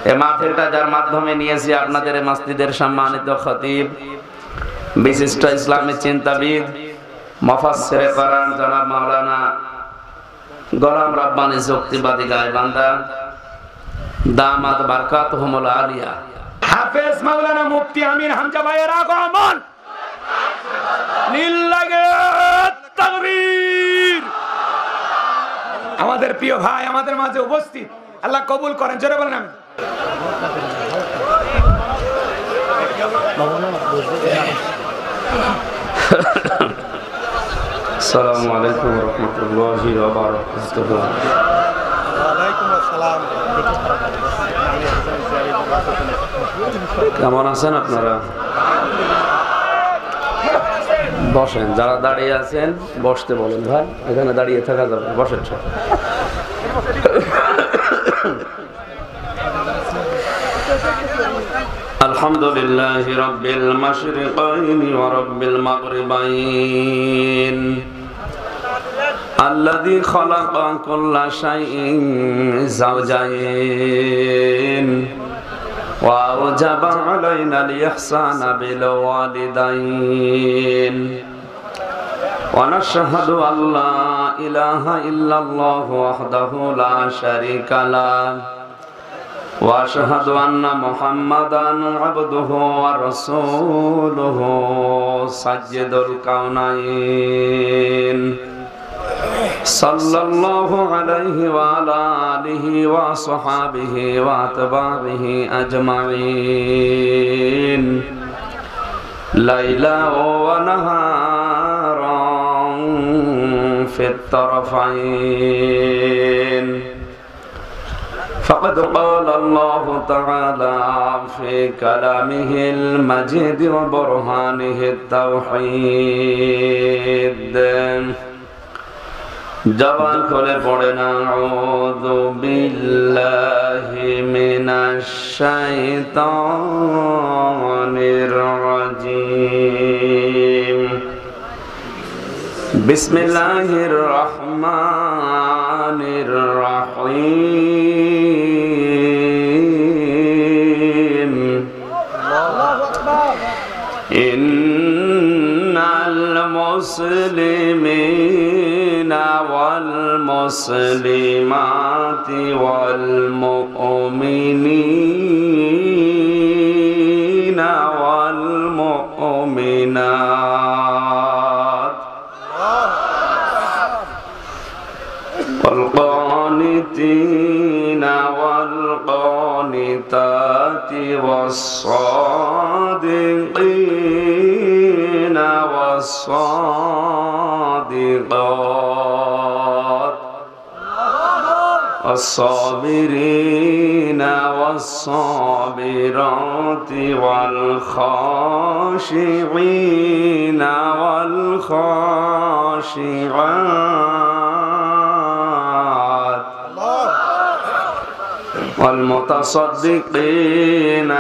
এই মাহফিলটা যার মাধ্যমে নিয়েছি আপনাদের এই মসজিদের সম্মানিত খতিব, বিশিষ্ট ইসলামী চিন্তাবিদ, মুফাসসিরে কোরআন জনাব মাওলানা গোলাম রব্বানী যুক্তিবাদী গায়বান্ধা দামাত বারকাতুহুমুল আলিয়া, হাফেজ মাওলানা মুফতি আমিন হামজা ভাইয়ের আগমন, লিল্লাহি তাকবীর। আমাদের প্রিয় ভাই আমাদের মাঝে উপস্থিত, আল্লাহ কবুল করেন, জোরে বলেন আমিন। আসসালামু আলাইকুম ওয়া রাহমাতুল্লাহি ওয়া বারাকাতুহু। ওয়ালাইকুম আসসালাম। কেমন আছেন আপনারা? বসেন, যারা দাঁড়িয়ে আছেন বসতে বলেন ভাই, এখানে দাঁড়িয়ে থাকা যাবে, বসেন সব। আলহামদুলিল্লাহি রাব্বিল মাশরিকাইনি ওয়া রাব্বিল মাগরিবাইন আল্লাযী খালাকা কুল্লা শাইইন যাওজাইন ওয়া আওজাবা আলাইনাল ইহসানা বিল ওয়ালিদাইন ওয়া নাশহাদু আল্লা ইলাহা ইল্লাল্লাহু ওয়াহদাহু লা শারীকা লাহু ওয়া আশহাদু আন্না মুহাম্মাদান আবদুহু ওয়া রাসূলুহু সাজ্জিদুল কাওনাইন সাল্লাল্লাহু আলাইহি ওয়া আলা আলিহি ওয়া সাহবিহি ওয়া আতবাবিহি আজমাইন লাইলা ওয়া নাহারান ফিত তারফাইন فقد قال الله تعالى في كلامه المجيد وبرهانه التوحيد জবান খুলে পড়েন আউযু বিল্লাহি মিনাশ শাইতানির রাজীম বিসমিল্লাহির রহমানির রহিম ইন্নাল মুসলিমিনা ওয়াল মুসলিমাতি ওয়াল মুমিনিনা ওয়াল মুমিনাত ওয়াল কানিতিনা ওয়াল কানিতাতি ওয়াস সাদিকিনা ওয়াস সাদিকাত والصابرين والصابرات والخاشعين والخاشعات والمتصدقين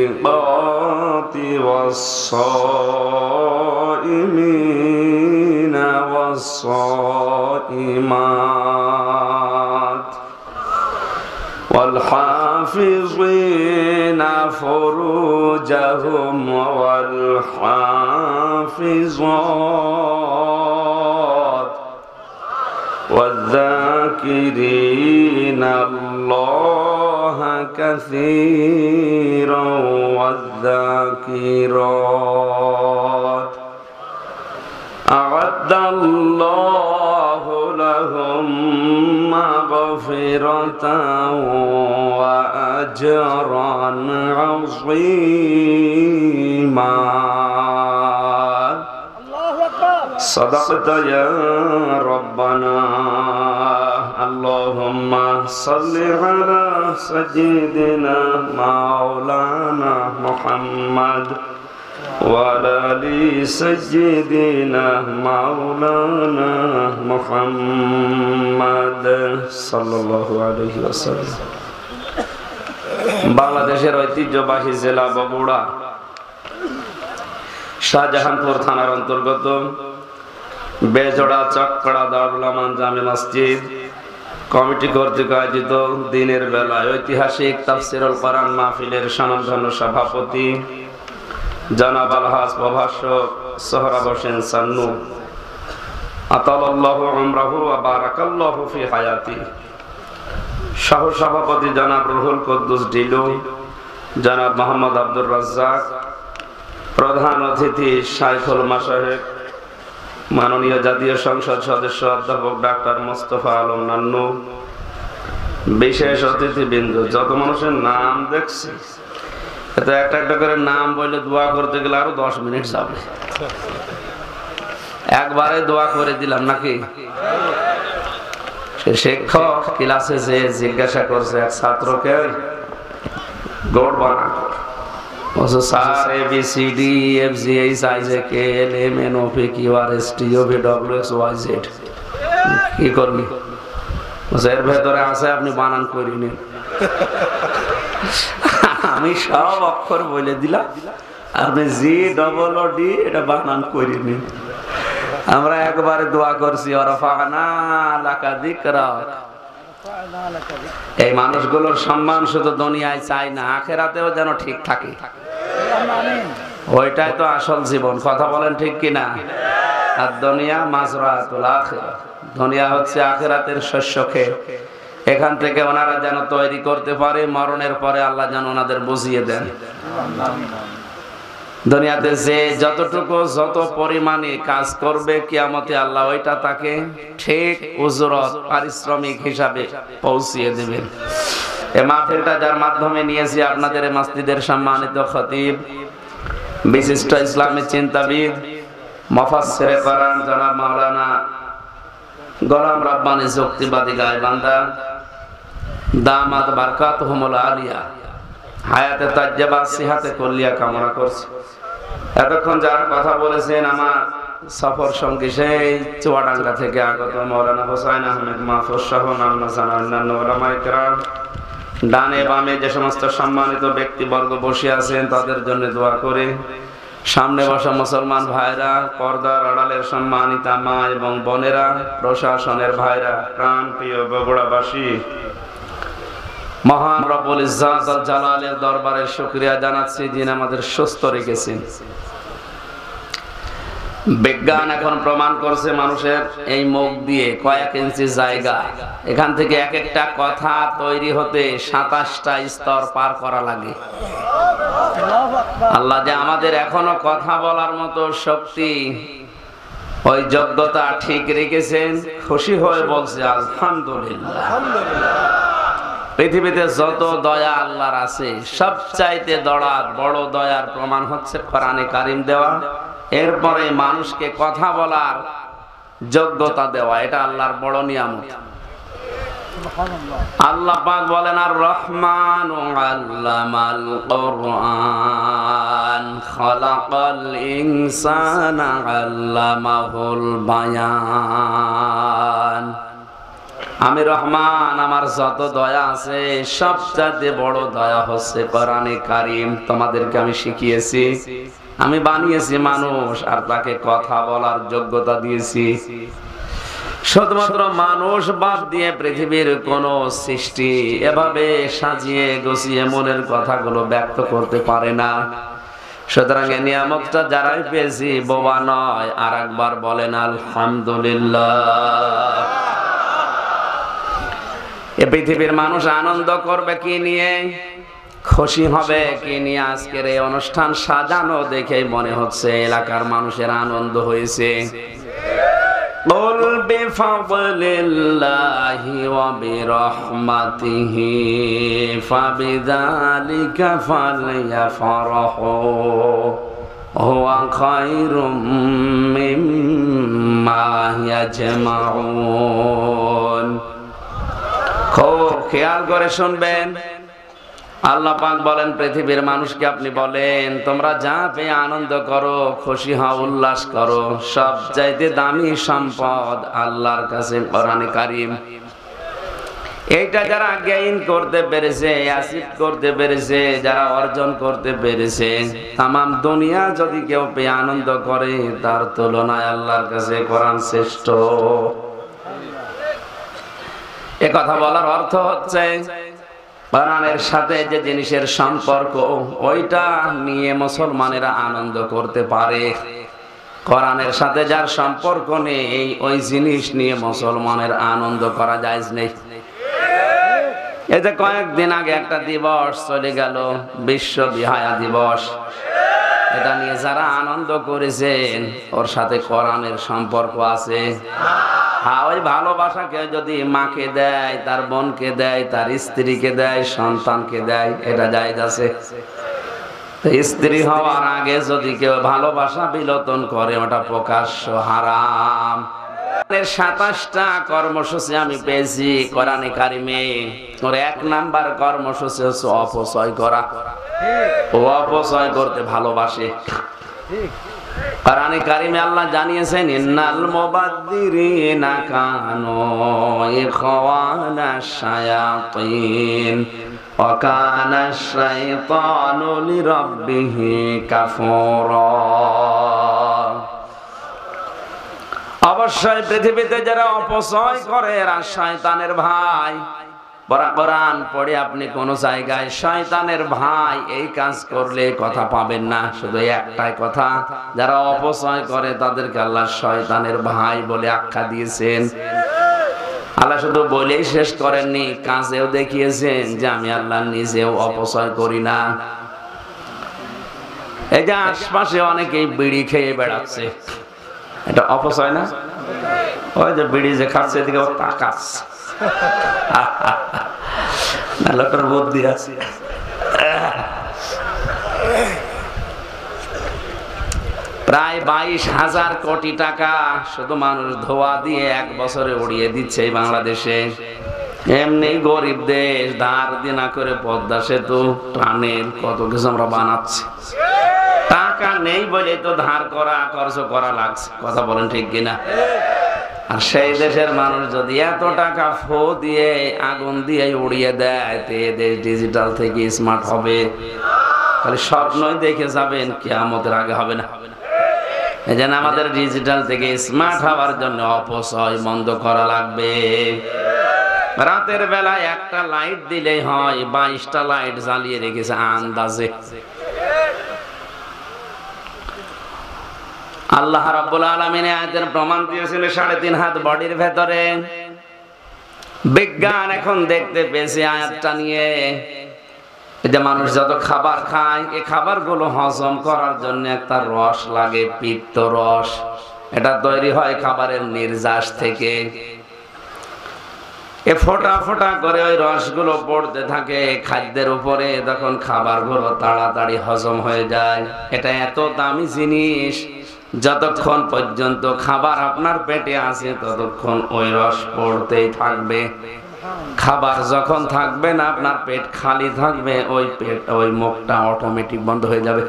والمتصدقات والصائمين والصائمات والحافظين فروجهم والحافظات والذاكرين الله كثيرا والذاكرات أعد الله لهم مغفرة وأجرا عظيما صدقت يا ربنا اللهم صل على سيدنا مولانا محمد وعلى آل سيدنا مولانا محمد صلى الله عليه وسلم। বাংলাদেশের ঐতিহ্যবাহী জেলা বগুড়া শাহজাহানপুর থানার অন্তর্গত বেজোড়া চক্কড়া দারুল আমান জামে মসজিদ কমিটি কর্তৃক আয়োজিত দিনের বেলায় ঐতিহাসিক তাফসিরুল কোরআন মাহফিলের স্বনামধন্য সভাপতি জনাব আলহাজ প্রভাষক সোহরাব হোসেন সান্নু আতালাল্লাহু উমরাহু ওয়া বারাকাল্লাহু ফি হায়াতি, সহ সভাপতি জনাব রুহুল কুদ্দুস ডিলু, জনাব মোহাম্মদ আব্দুর রাজ্জাক, প্রধান অতিথি শাইখুল মাশায়েখ মাননীয় জাতীয় সংসদ সদস্য অধ্যাপক ডাক্তার মোস্তফা আলম নান্নু, বিশেষ অতিথিবৃন্দ, যত মানুষের নাম দেখছি এতে একটা একটা করে নাম বললে দোয়া করতে গেলে আরো 10 মিনিট যাবে। একবারে দোয়া করে দিলাম নাকি? সে শিক্ষক ক্লাসে যে জিজ্ঞাসা করছে এক ছাত্রকে, গড় বানান sir ABCD FGH IJK LMN OP QR ST OVWX YZ কি করবি? এর ভেতরে আছে, আপনি বানান করে নিন। আমি সব অক্ষর বলে দিলাম, আপনি GOOD এটা বানান করে নিন। আমরা একবারে দোয়া করছি ওয়ারাফা'না লাকা যিকরাক। এই মানুষগুলোর সম্মান শুধু দুনিয়ায় চাই না, আখিরাতেও যেন ঠিক থাকে। ওইটাই তো আসল জীবন, কথা বলেন ঠিক কিনা? আর দুনিয়া মাজরাতুল আখিরাহ, দুনিয়া হচ্ছে আখিরাতের শস্য ক্ষেত। এখান থেকে ওনারা যেন তৈরি করতে পারে, মরণের পরে আল্লাহ যেন ওনাদের বুঝিয়ে দেন। দুনিয়াতে যে যতটুকু যত পরিমাণে কাজ করবে, কিয়ামতে আল্লাহ ওইটা তাকে ঠিক উজরত পারিশ্রমিক হিসাবে পৌঁছিয়ে দেবেন। এই মাহফিলটা যার মাধ্যমে নিয়েছি আপনাদের এই মসজিদের সম্মানিত খতিব, বিশিষ্ট ইসলামী চিন্তাবিদ, মুফাসসিরে কোরআন জনাব মাওলানা গোলাম রাব্বানী যুক্তিবাদী গায়বান্ধা দামাত বারকাতুহুমুল আলিয়া হায়াতে তাজ্জাবা সিহাতে কুল্লিয়া কামনা করছি। এতক্ষণ যারা কথা বলেছেন আমার সফর সঙ্গী সেই চুয়াডাঙ্গা থেকে আগত মাওলানা হোসাইন আহমেদ মাহফুজ সহ অন্যান্য উলামায়ে কেরাম, ডানে বামে যে সমস্ত সম্মানিত ব্যক্তিবর্গ বসে আছেন তাদের জন্য দোয়া করে, সামনে বসা মুসলমান ভাইরা, পর্দার আড়ালের সম্মানিতা মা এবং বোনেরা, প্রশাসনের ভাইরা, প্রাণ প্রিয় বগুড়াবাসী, মহান রব্বুল ইজ্জাত ওয়াল জালালের দরবারে শুকরিয়া জানাচ্ছি যিনি আমাদের সুস্থ রেখেছেন। বিজ্ঞান এখন প্রমাণ করছে মানুষের এই মুখ দিয়ে কয়েক ইঞ্চি জায়গা, এখান থেকে এক একটা কথা তৈরি হতে 27টা স্তর পার করা লাগে। আল্লাহ যে আমাদের এখনো কথা বলার মতো শক্তি, ওই যোগ্যতা ঠিক রেখেছেন, খুশি হয়ে বলছে আলহামদুলিল্লাহ। পৃথিবীতে যত দয়া আল্লাহর আছে, সবচাইতে বড় দয়ার প্রমাণ হচ্ছে কোরআনে কারীম দেওয়া, এরপরে মানুষকে কথা বলার যোগ্যতা দেওয়া। এটা আল্লাহর বড় নিয়ামত। আল্লাহ পাক বলেন আর রহমানু আল্লামাল কুরআন খালাকাল ইনসানা আল্লামাহুল বায়ান। আমি রহমান, আমার যত দয়া আছে সবচাইতে বড় দয়া হচ্ছে কোরআনে কারীম। তোমাদেরকে আমি শিখিয়েছি, আমি বানিয়েছি মানুষ আর তাকে কথা বলার যোগ্যতা দিয়েছি। শুধুমাত্র মানুষ বাদ দিয়ে পৃথিবীর কোন সৃষ্টি এভাবে সাজিয়ে গুছিয়ে মনের কথাগুলো ব্যক্ত করতে পারে না। সুতরাং এই নিয়ামতটা যারাই পেয়েছি বোবা নয়। আর একবার বলেন আলহামদুলিল্লাহ। এ পৃথিবীর মানুষ আনন্দ করবে কি নিয়ে, খুশি হবে কি নিয়ে? আজকের এই অনুষ্ঠান সাজানো দেখে মনে হচ্ছে এলাকার মানুষের আনন্দ হয়েছে। কুল বিফাদলিল্লাহি ওয়া বিরহমাতিহি ফাবিযালিকা ফালইফরাহু হুয়া খায়রুম মিম্মা ইয়াজমাউন। খুব খেয়াল করে শুনবেন। আল্লাহ পাক বলেন পৃথিবীর মানুষকে আপনি বলেন তোমরা যা পেয়ে আনন্দ করো, খুশি হও, উল্লাস করো। সবচাইতে দামি সম্পদ আল্লাহর কাছে কোরআনে কারীম। এইটা যারা গেইন করতে পেরেছে, অ্যাচিভ করতে পেরেছে, যারা অর্জন করতে পেরেছে, তামাম দুনিয়া যদি কেউ পেয়ে আনন্দ করে, তার তুলনায় আল্লাহর কাছে কোরআন শ্রেষ্ঠ। এ কথা বলার অর্থ হচ্ছে কোরআনের সাথে যে জিনিসের সম্পর্ক ওইটা নিয়ে মুসলমানেরা আনন্দ করতে পারে, কোরআনের সাথে যার সম্পর্ক নেই ওই জিনিস নিয়ে মুসলমানের আনন্দ করা জায়েজ নেই। এই যে কয়েকদিন আগে একটা দিবস চলে গেল, বিশ্ব বিহায়া দিবস, এটা নিয়ে যারা আনন্দ করেছেন ওর সাথে কোরআনের সম্পর্ক আছে? হ্যাঁ, ওই ভালোবাসাকে যদি মাকে দেয়, তার বোনকে দেয়, তার স্ত্রীকে দেয়, সন্তানকে দেয়, এটা জায়েজ আছে। স্ত্রী হওয়ার আগে যদি কেউ ভালোবাসা বিলোপন করে ওটা প্রকাশ্য হারাম। 27টা কর্মসূচি আমি পেয়েছি কোরআনে কারিমে। ওর 1 নাম্বার কর্মসূচি হচ্ছে অপচয় করা। ও অপচয় করতে ভালোবাসে। কোরআনে কারিমে আল্লাহ জানিয়েছেন ইন্নাল মুবাদ্দিরিনা কানু ইখওয়ানাশ শায়াতিন ওয়া কানাশ শাইতানু লিরাব্বিহি কাফুরা। অবশ্যই পৃথিবীতে যারা অপচয় করে এরা শয়তানের ভাই। কোরআন পড়ে আপনি কোন জায়গায় শয়তানের ভাই এই কাজ করলে কথা পাবেন না। শুধু একটাই কথা, যারা অপচয় করে তাদেরকে আল্লাহ শয়তানের ভাই বলে আখ্যা দিয়েছেন। আল্লাহ শুধু বলেই শেষ করেননি, কাজেও দেখিয়েছেন যে আমি আল্লাহ নিজেও অপচয় করি না। এই যে আশপাশে অনেকেই বিড়ি খেয়ে বেড়াচ্ছে, এটা অপচয় না? ওই যে বিড়ি যে খাচ্ছে এদিকে ও তাকাচ্ছে, লোকের বুদ্ধি আছে। প্রায় 22,000 কোটি টাকা শুধু মানুষ ধোয়া দিয়ে 1 বছরে উড়িয়ে দিচ্ছে এই বাংলাদেশে। এমনি গরিব দেশ, ধার দিনা করে পদ্মা সেতু, টানেল, কত কিছু আমরা বানাচ্ছি। টাকা নেই বলে তো ধার করা, খরচ করা লাগছে। কথা বলেন ঠিক কিনা? আর সেই দেশের মানুষ যদি এত টাকা ফো দিয়ে, আগুন দিয়ে উড়িয়ে দেয়, তো দেশ ডিজিটাল থেকে স্মার্ট হবে। খালি স্বপ্নই দেখে যাবেন, কিয়ামতের আগে হবে না। এই জন্য আমাদের ডিজিটাল থেকে স্মার্ট হওয়ার জন্য অপচয় বন্ধ করা লাগবে। রাতের বেলায় একটা লাইট দিলেই হয়, 22টা লাইট জ্বালিয়ে রেখেছে আন্দাজে। আল্লাহ রাব্বুল আলামিন আয়াতের প্রমাণ দিয়েছিল 3.5 হাত বডির ভেতরে। বিজ্ঞান এখন দেখতে পেয়েছে আয়াতটা নিয়ে, যে মানুষ যত খাবার খায় এই খাবারগুলো হজম করার জন্য একটা রস লাগে, পিত্ত রস। এটা তৈরি হয় খাবারের নির্যাস থেকে। এ ফোঁটা ফোঁটা করে ওই রসগুলো পড়তে থাকে খাদ্যের উপরে, তখন খাবারগুলো তাড়াতাড়ি হজম হয়ে যায়। এটা এত দামি জিনিস, যতক্ষণ পর্যন্ত খাবার আপনার পেটে আছে ততক্ষণ ওই রস পড়তেই থাকবে। খাবার যখন থাকবে না, আপনার পেট খালি থাকবে, ওই মুখটা অটোমেটিক বন্ধ হয়ে যাবে।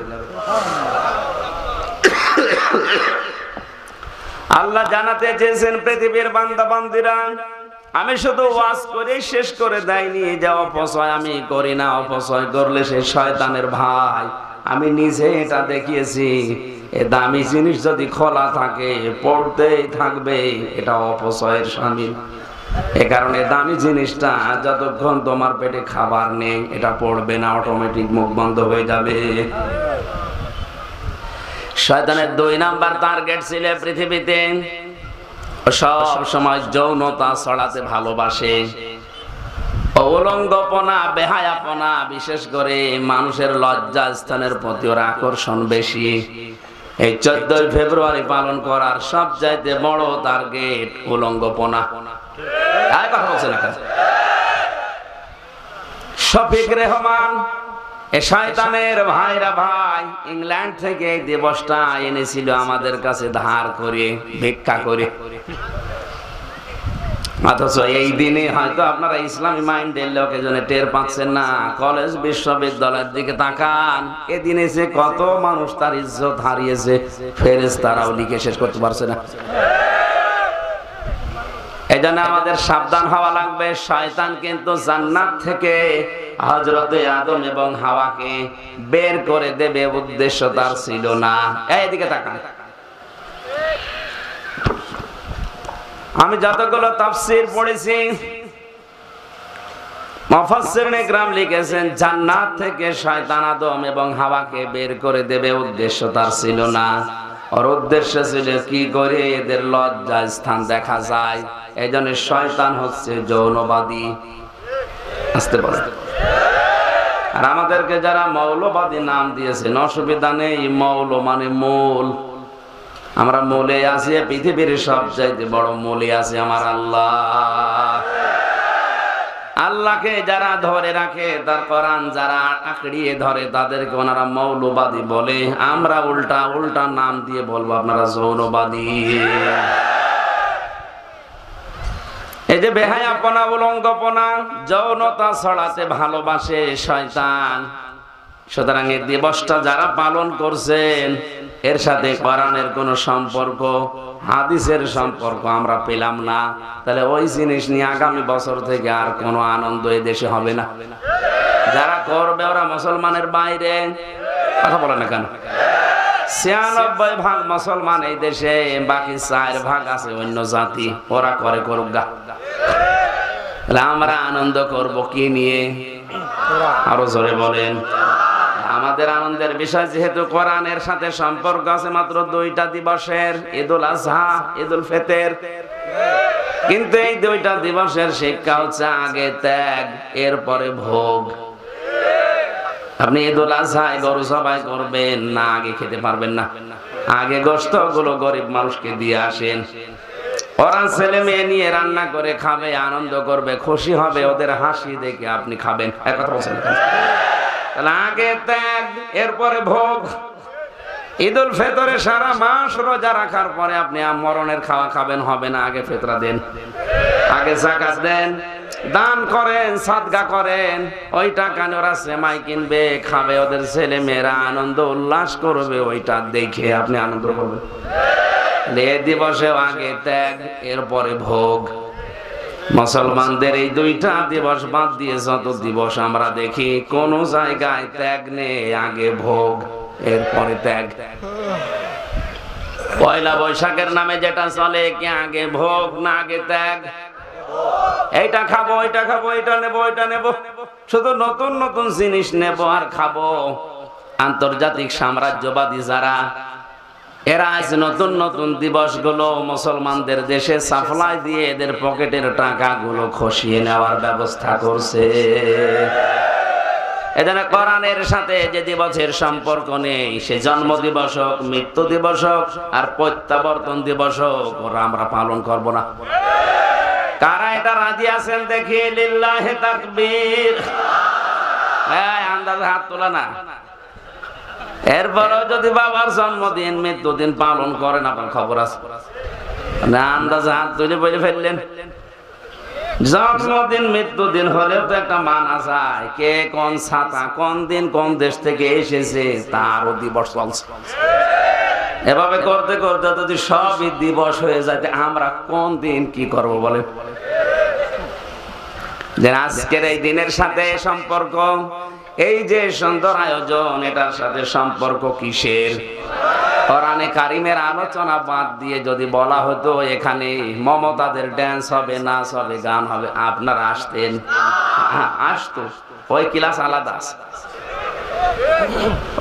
আল্লাহ জানাতে চেয়েছেন পৃথিবীর বান্দা বান্দিরা, আমি শুধু ওয়াজ করে শেষ করে দেয়নি যে অপচয় আমি করি না। অপচয় করলে সে শয়তানের ভাই। আমি নিজে এটা দেখিয়েছি। এ দামি জিনিস যদি খোলা থাকে পড়তেই থাকবে, এটা অপচয়ের শামিল। এ কারণে দামি জিনিসটা যতক্ষণ তোমার পেটে খাবার নেই এটা পড়বে না, অটোমেটিক মুখ বন্ধ হয়ে যাবে। শয়তানের 2 নাম্বার টার্গেট ছিল পৃথিবীতে সব সময় যৌনতা ছড়াতে ভালোবাসে। উলঙ্গপনা, বেহায়াপনা, বিশেষ করে মানুষের লজ্জা স্থানের প্রতি ওর আকর্ষণ বেশি। এই 14 ফেব্রুয়ারি পালন করার সবচাইতে বড় টার্গেট উলঙ্গপনা। কথা বলছে না শফিক রেহমান, এ শয়তানের ভাইরা ভাই ইংল্যান্ড থেকে এই দিবসটা এনেছিল আমাদের কাছে ধার করে, ভিক্ষা করে। অথচ এই দিনে হয়তো আপনারা ইসলামী মাইন্ডের লোকেজনে টের পাচ্ছেন না। কলেজ বিশ্ববিদ্যালয়ের দিকে তাকান, এদিনে যে কত মানুষ তার ইজ্জত হারিয়েছে, ফেরেশতারাও লিখে শেষ করতে পারছে না। এই জন্য আমাদের সাবধান হওয়া লাগবে। শয়তান কিন্তু জান্নাত থেকে হযরতে আদম এবং হাওয়াকে বের করে দেবে উদ্দেশ্য তার ছিল না। এইদিকে তাকান, আমি যতগুলো তাফসীর পড়েছি মুফাসসিরিন ইকরাম লিখেছেন জান্নাত থেকে শয়তান আদম এবং হাওয়াকে বের করে দেবে, উদ্দেশ্য তার ছিল না। ওর উদ্দেশ্য ছিল কি করে এদের লজ্জা স্থান দেখা যায়। এইজন্য শয়তান হচ্ছে যৌনবাদী। আসতে পারে। আর আমাদেরকে যারা মৌলবাদী নাম দিয়েছেন অসুবিধা নেই, মৌল মানে মূল। আমরা মূলে আছি, পৃথিবীর সবচাইতে বড় মূলে আছে আমার আল্লাহ। আল্লাহকে যারা ধরে রাখে, তার কোরআন যারা আঁকড়িয়ে ধরে, তাদেরকে ওনারা মৌলবাদী বলে। আমরা উল্টা উল্টা নাম দিয়ে বলবো আপনারা যৌনবাদী। এই যে বেহায়াপনা, উলঙ্গপনা, যৌনতা ছড়াতে ভালোবাসে শয়তান। সুতরাং এই দিবসটা যারা পালন করছেন, এর সাথে কোরআনের কোনো সম্পর্ক, হাদিসের সম্পর্ক আমরা পেলাম না। তাহলে ওই জিনিস নিয়ে আগামী বছর থেকে আর কোনো আনন্দ এই দেশে হবে না। যারা করবে ওরা মুসলমানের বাইরে। কথা বলে না কেন? 96% মুসলমান এই দেশে, বাকি 4% আছে অন্য জাতি। ওরা করে করুক গা। তাহলে আমরা আনন্দ করব কি নিয়ে? আরো জোরে বলেন। আমাদের আনন্দের বিষয় যেহেতু কোরআনের সাথে সম্পর্ক আছে মাত্র 2টা দিবসের, ঈদুল আজহা, ঈদুল ফিতর। কিন্তু এই 2টা দিবসের শিক্ষা হচ্ছে আগে ত্যাগ, এরপরে ভোগ। আপনি ঈদুল আজহায় গরু জবাই করবেন না, আগে খেতে পারবেন না। আগে গোশত গুলো গরিব মানুষকে দিয়ে আসেন। ওরা ছেলে মেয়ে নিয়ে রান্না করে খাবে, আনন্দ করবে, খুশি হবে, ওদের হাসি দেখে আপনি খাবেন। এক কথা বলছেন। তাহলে আগে ত্যাগ, এরপরে ভোগ। ঈদুল ফিতরে সারা মাস রোজা রাখার পরে আপনি মরণের খাওয়া খাবেন, হবে না। আগে ফিতরা দেন, আগে যাকাত দেন, দান করেন, সাদকা করেন। ওই টাকা নিয়ে ওরা সেমাই কিনবে, খাবে, ওদের ছেলে মেয়েরা আনন্দ উল্লাস করবে, ওইটা দেখে আপনি আনন্দ করবেন। এ দিবসে আগে ত্যাগ, এরপরে ভোগ। মুসলমানদের এই 2টা দিবস বাদ দিয়ে যত দিবস আমরা দেখি, কোন জায়গায় ত্যাগ নেই, আগে ভোগ এরপরে ত্যাগ। পয়লা বৈশাখের নামে যেটা চলে, কি আগে ভোগ না আগে ত্যাগ? এইটা খাবো, ওইটা খাবো, এটা নেবো, ওইটা নেবো, শুধু নতুন নতুন জিনিস নেবো আর খাবো। আন্তর্জাতিক সাম্রাজ্যবাদী যারা, এরা আজ নতুন নতুন দিবসগুলো মুসলমানদের দেশে সাপ্লাই দিয়ে এদের পকেটের টাকাগুলো খসিয়ে নেওয়ার ব্যবস্থা করছে। এজন্য কোরআনের সাথে যে দিবসের সম্পর্ক নেই, সে জন্ম দিবস হোক, মৃত্যু দিবস হোক, আর প্রত্যাবর্তন দিবস হোক, ওরা আমরা পালন করব না। কারা এটা রাজি আছেন দেখি? লিল্লাহি তাকবীর। আন্দাজে হাত তোলা না। এরপরও যদি বাবার জন্মদিন, মৃত্যুদিন পালন করেন, আপনার খবর আছে না? আন্দাজে হাত তুলে বলে ফেললেন। জন্মদিন মৃত্যুদিন হলেও তো একটা মানা যায়। কে কোন ছাতা, কোন দিন, কোন দেশ থেকে এসেছে, তারও দিবস চলছে। এভাবে করতে করতে যদি সবই দিবস হয়ে যায়, আমরা কোন দিন কি করব বলে? যে আজকের এই দিনের সাথে সম্পর্ক, এই যে সুন্দর আয়োজন, এটার সাথে সম্পর্ক কিসের? কোরআনে কারিমের আলোচনা বাদ দিয়ে যদি বলা হতো এখানে মমতাদের ড্যান্স হবে, নাচ হবে, গান হবে, আপনারা আসতেন? আসতো। ওই ক্লাস আলাদা আছে।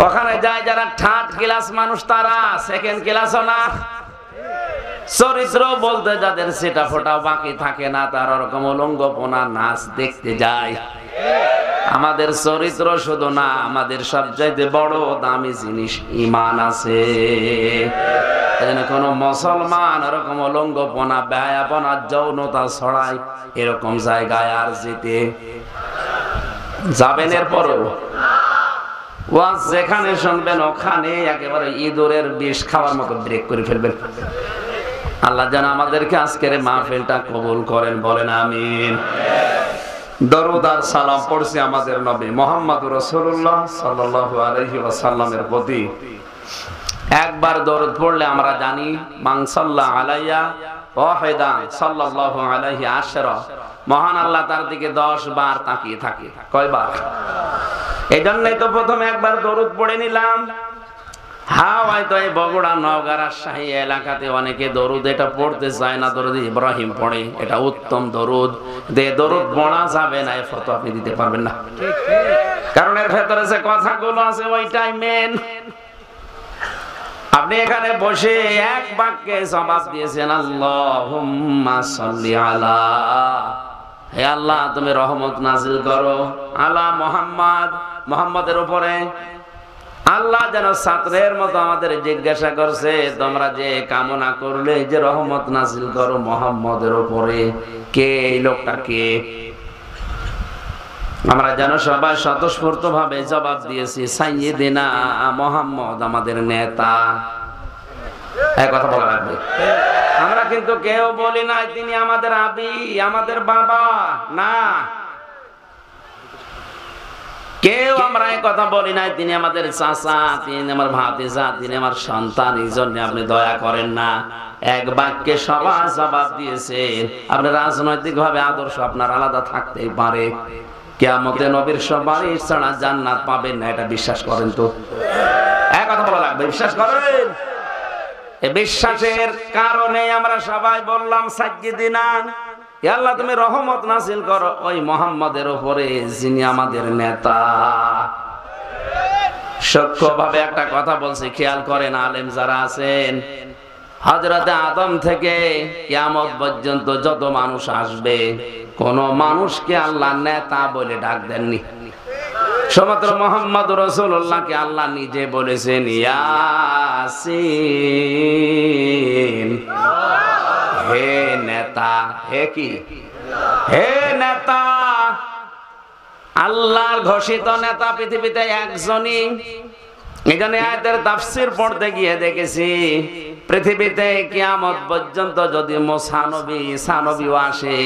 ওখানে যায় যারা থার্ড ক্লাস মানুষ, তারা সেকেন্ড ক্লাসও না। চরিত্র বলতে যাদের সেটা ফোটা বাকি থাকে না, তার ওরকম উলঙ্গপনা নাচ দেখতে যায়। আমাদের চরিত্র শুধু না, আমাদের সবচাইতে বড় দামি জিনিস ঈমান আছে। কোন মুসলমান এরকম উলঙ্গপনা, বেহায়াপনা, যৌনতা ছড়ায় এরকম জায়গায় আর যেতে যাবেন? এরপরও ওয়াজ যেখানে শুনবেন ওখানে একেবারে ইঁদুরের বিষ খাওয়ার মতো ব্রেক করে ফেলবেন। আল্লাহ যেন আমাদেরকে আজকের মাহফিলটা কবুল করেন, বলেন আমিন। দরুদ আর সালাম পড়ছি আমাদের নবী মুহাম্মদুর রাসূলুল্লাহ সাল্লাল্লাহু আলাইহি ওয়াসাল্লামের প্রতি। একবার দরুদ পড়লে আমরা জানি মান সাল্লা আলাইয়া ওয়াহিদান সাল্লাল্লাহু আলাইহি আশরা, মহান আল্লাহ তার দিকে 10 বার তাকিয়ে থাকে। কয়বার? এই জন্যই তো প্রথমে একবার দরুদ পড়ে নিলাম। হ্যাঁ, হয়তো এই বগুড়া, নওগাঁ, রাজশাহী এলাকাতে অনেকে দরুদ এটা পড়তে চায় না, দরুদ ইব্রাহিম পড়ে, এটা উত্তম দরুদ। দরুদ পড়া যাবে না, এই ফতোয়া আপনি দিতে পারবেন না, কারণ এর ভেতরে যে কথাগুলো আছে ওইটাই মেন। আপনি এখানে বসে এক বাক্যে জবাব দিয়েছেন আল্লাহুম্মা সাল্লি আলা, হে আল্লাহ তুমি রহমত নাজিল করো আলা মুহাম্মদ, মুহাম্মদের উপরে। আল্লাহ যেন ছাত্রের মতো আমাদের জিজ্ঞাসা করছে, তোমরা যে কামনা করলে যে রহমত নাজিল করো মুহাম্মদের উপরে, কে এই লোকটা কে? আমরা যেন সবাই স্বতঃস্ফূর্ত ভাবে জবাব দিয়েছি সাইয়্যিদিনা মুহাম্মদ, আমাদের নেতা। এই কথা বলা লাগবে। আমরা কিন্তু কেউ বলি নাই তিনি আমাদের আবি, আমাদের বাবা, না। কেউ আমরা এই কথা বলি নাই তিনি আমাদের চাচা, তিনি আমার ভাতিজা, তিনি আমার সন্তান। এই জন্য আপনি দয়া করেন না, এক বাক্যে সবাই জবাব দিয়েছেন। আপনার রাজনৈতিক ভাবে আদর্শ আপনার আলাদা থাকতেই পারে, কিয়ামতে নবীর সুপারিশ ছাড়া জান্নাত পাবেন না, এটা বিশ্বাস করেন তো? এক কথা বলা লাগবে, বিশ্বাস করেন? এই বিশ্বাসের কারণে আমরা সবাই বললাম সাইয়্যিদিনা, হে আল্লাহ তুমি রহমত নাজিল করো ওই মুহাম্মাদের উপরে, যিনি আমাদের নেতা। সূক্ষ্মভাবে একটা কথা বলছি, খেয়াল করেন আলেম যারা আছেন, হযরতে আদম থেকে কিয়ামত পর্যন্ত যত মানুষ আসবে, কোন মানুষকে আল্লাহ নেতা বলে ডাক দেননি। সমগ্র মুহাম্মদুর রাসূলুল্লাহকে আল্লাহ নিজে বলেছেন ইয়াসিন, হে নেতা। হে কি? হে নেতা। আল্লাহর ঘোষিত নেতা পৃথিবীতে একজনই। এখানে আয়াতের তাফসীর পড়তে গিয়ে দেখেছি, পৃথিবীতে কিয়ামত পর্যন্ত যদি মুসা নবী, ঈসা নবীও আসে,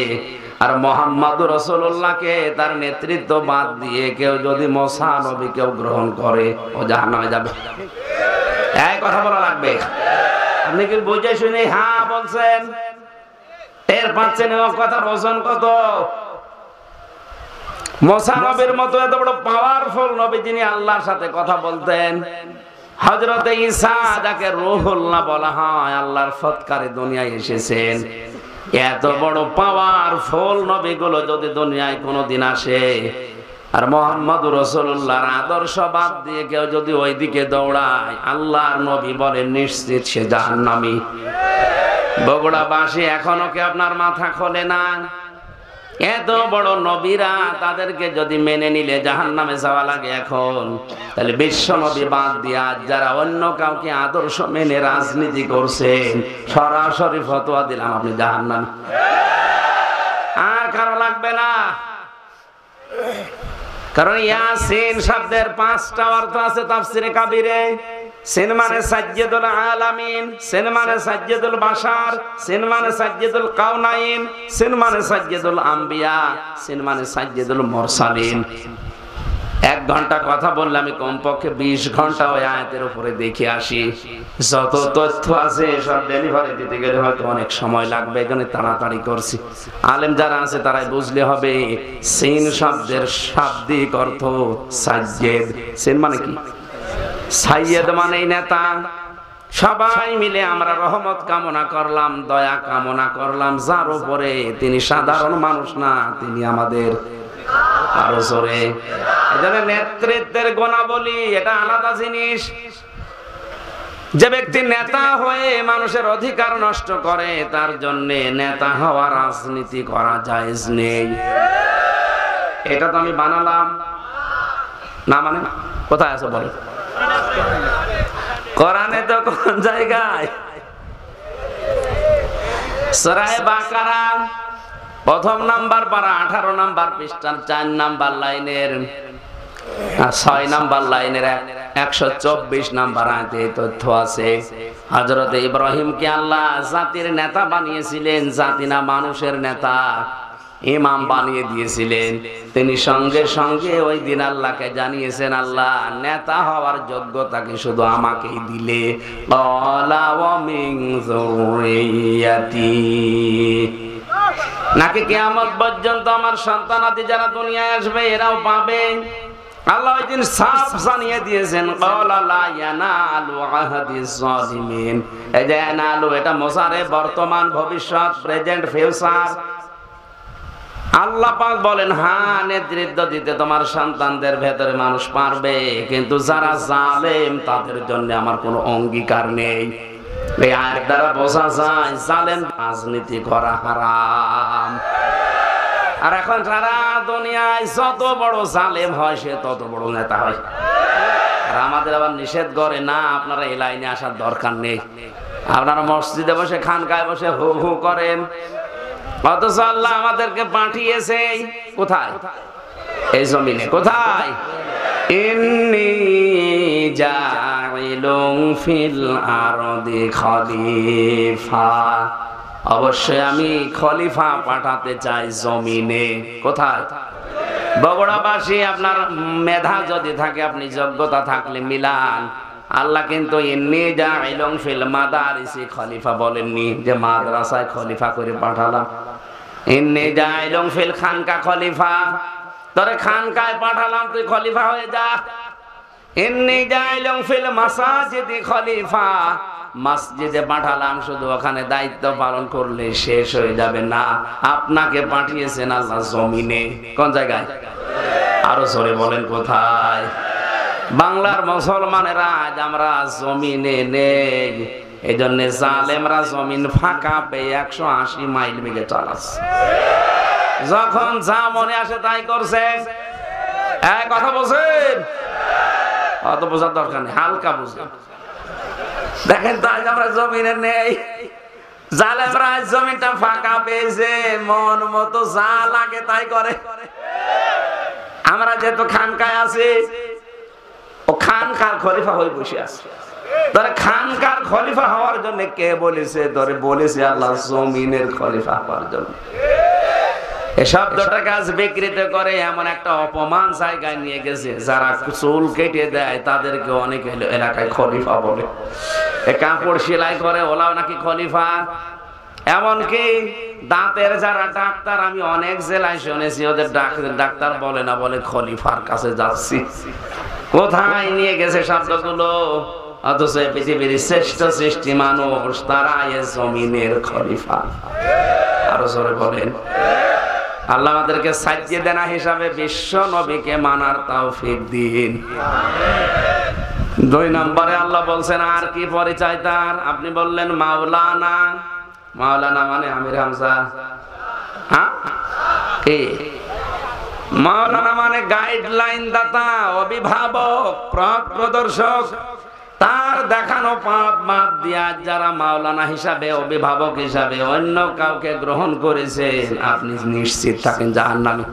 আর মুহাম্মদুর রাসূলুল্লাহকে তার নেতৃত্ব বাদ দিয়ে কেউ যদি মুসা নবী কেউ গ্রহণ করে, ও জাহান্নামে যাবে। এই কথা বলা লাগবে। আপনি কি বুঝে শুনে হ্যাঁ বলছেন? এর পাচ্ছেন কথার ওজন কত? মুসা নবীর মতো এত বড় পাওয়ারফুল নবী, যিনি আল্লাহর সাথে কথা বলতেন, হযরতে ঈসা যাকে রূহুল্লাহ বলা হয়, আল্লাহর ফৎকারে দুনিয়ায় এসেছেন, এত বড় পাওয়ারফুল নবীগুলো যদি দুনিয়ায় কোনোদিন আসে, আর মুহাম্মদুর রাসূলুল্লাহর আদর্শ বাদ দিয়ে কেউ যদি ওইদিকে দৌড়ায়, আল্লাহর নবী বলেন নিশ্চিত সে জাহান্নামী। বগুড়াবাসী এখনো কি আপনার মাথা খোলে না? এত বড় নবীরা, তাদেরকে যদি মেনে নিলে জাহান্নামে যাওয়া লাগে এখন, তাহলে বিশ্ব নবী বাদ দিয়ে আজ যারা অন্য কাউকে আদর্শ মেনে রাজনীতি করছেন, সরাসরি ফতোয়া দিলাম আপনি জাহান্নামী। আর কারো লাগবে না, কারণ ইয়াসিন শব্দের 5টা অর্থ আছে তাফসীরে কাবীরে। সিন মানে সাজ্জাদুল আলামিন, সিন মানে সাজ্জাদুল বাশার, সিন মানে সাজ্জাদুল কাউনাইন, সিন মানে সাজ্জাদুল আম্বিয়া, সিন মানে সাজ্জাদুল মুরসালিন। 1 ঘন্টা কথা বললে আমি কমপক্ষে 20 ঘন্টা ওই আয়াতের উপরে দেখে আসি। যত তথ্য আছে সব ডেলিভারি দিতে গেলে হয়তো অনেক সময় লাগবে, এখানে তাড়াতাড়ি করছি। আলেম যারা আছে তারাই বুঝলে হবে, সিন শব্দের শাব্দিক অর্থ সাজ্জেদ। সিন মানে কি? সাইয়্যেদ মানে নেতা। সবাই মিলে আমরা রহমত কামনা করলাম, দয়া কামনা করলাম যার উপরে, তিনি সাধারণ মানুষ না, তিনি আমাদের আরো জোরে। এজন্য নেতৃত্বের গুণাবলী এটা আলাদা জিনিস। যে ব্যক্তি নেতা হয়ে মানুষের অধিকার নষ্ট করে, তার জন্য নেতা হওয়া রাজনীতি করা জায়েজ নেই। এটা তো আমি বানালাম না, মানে কোথায় আছে বলে? কোরআনে তো কোন জায়গায়? সূরা বাকারা 1ম নাম্বার পারা 18 নাম্বার পৃষ্ঠার 4 নাম্বার লাইনের 6 নাম্বার লাইনের 124 নাম্বার আয়াতে তথ্য আছে। হযরতে ইব্রাহিমকে আল্লাহ জাতির নেতা বানিয়েছিলেন, জাতি না মানুষের নেতা, ইমাম বানিয়ে দিয়েছিলেন। তিনি সঙ্গে সঙ্গে ওই দিন আল্লাহকে জানিয়েছেন, আল্লাহ নেতা হওয়ার যোগ্যতাকে শুধু আমাকেই দিলে, ক্বালা ওয়া মিন যুররিয়াতি, নাকি কিয়ামত পর্যন্ত আমার সন্তানাদি যারা দুনিয়ায় আসবে এরাও পাবে। আল্লাহ ওই দিন সাফ জানিয়ে দিয়েছেন ক্বালা লা ইয়ানালু আহাদিস যালিমিন। এই যে ইয়ানালু এটা মুজারে, বর্তমান, ভবিষ্যৎ, প্রেজেন্ট, ফিউচার। আল্লাহ পাক বলেন হ্যাঁ, নেতৃত্ব দিতে তোমার সন্তানদের ভেতরে মানুষ পারবে, কিন্তু যারা জালেম তাদের জন্য আমার কোনো অঙ্গীকার নেই। এই আয়াত দ্বারা বোঝা যায় জালেম রাজনীতি করা হারাম। আর এখন সারা দুনিয়ায় যত বড় জালেম হয় সে তত বড় নেতা হয়। আর আমাদের আবার নিষেধ করে না, আপনারা এই লাইনে আসার দরকার নেই, আপনারা মসজিদে বসে খানকায় বসে হু হু করেন। অথচ আল্লাহ আমাদেরকে পাঠিয়েছে কোথায়? এই জমিনে। কোথায়? ইন্নী জাইলুন ফিল আরদি খলিফা। অবশ্যই আমি খলিফা পাঠাতে চাই জমিনে। কোথায়? বগুড়াবাসী, আপনার মেধা যদি থাকে, আপনি যোগ্যতা থাকলে মিলান। আল্লাহ কিন্তু ইন্নী জাইলুন ফিল মাদারিসি খলিফা বলেননি যে মাদ্রাসায় খলিফা করে পাঠালাম। ইন্নী জাইলুন ফিল খানকা খলিফা, তোরে খানকায় পাঠালাম, তুই খলিফা হয়ে যা। ইন্নী জাইলুন ফিল মাসাজিদি খলিফা, মসজিদে পাঠালাম, শুধু ওখানে দায়িত্ব পালন করলে শেষ হয়ে যাবে না, আপনাকে পাঠিয়েছেন আল্লাহ জমিনে। কোন জায়গায়? আরো জোরে বলেন কোথায়? বাংলার মুসলমানেরা আজ আমরা জমিনে নেই, এই জন্য জালেমরা জমিন ফাঁকা পেয়ে 180 মাইল বেগে চালাচ্ছে। যখন যা মনে আসে তাই করছে। এক কথা বলছেন, অত বোঝার দরকার নেই, হালকা বুঝেন। দেখেন তো আজ আমরা জমিনে নেই, জালেমরা জমিনটা ফাঁকা পেয়েছে, মন মতো যা লাগে তাই করে। আমরা যেহেতু খানকায় আছি, ও খানকার খলিফা হয়ে বসে আছে। ধরে খানকার খলিফা হওয়ার জন্য কে বলেছে? ধরে বলেছে আল্লাহ জমিনের খলিফা হওয়ার জন্য। এই শব্দটাকে আজ বিকৃত করে এমন একটা অপমান জায়গায় নিয়ে গেছে, যারা চুল কেটে দেয় তাদেরকে অনেক এলাকায় খলিফা বলে। কাপড় সেলাই করে ওলাও নাকি খলিফা। এমনকি দাঁতের যারা ডাক্তার, আমি অনেক জেলায় শুনেছি ওদের ডাক্তার বলে না, বলে খলিফার কাছে যাচ্ছি। কোথায় নিয়ে গেছে শব্দগুলো? অথচ পৃথিবীর শ্রেষ্ঠ সৃষ্টি মানুষ, তারা এ জমিনের খলিফা। আরো জোরে বলেন। আল্লাহ আমাদেরকে সাজিয়ে দেনা হিসাবে বিশ্ব নবীকে মানার তৌফিক দিন। 2 নম্বরে আল্লাহ বলছেন আর কি পরিচয় তার? আপনি বললেন মাওলানা। মাওলানা মানে আমির হামজা। হ্যাঁ, কি মাওলানা মানে গাইডলাইন দাতা, অভিভাবক, পথ প্রদর্শক। তার দেখানো পথ বাদ দিয়া যারা মাওলানা হিসাবে, অভিভাবক হিসাবে অন্য কাউকে গ্রহণ করেছে, আপনি নিশ্চিত থাকেন জাহান্নামে।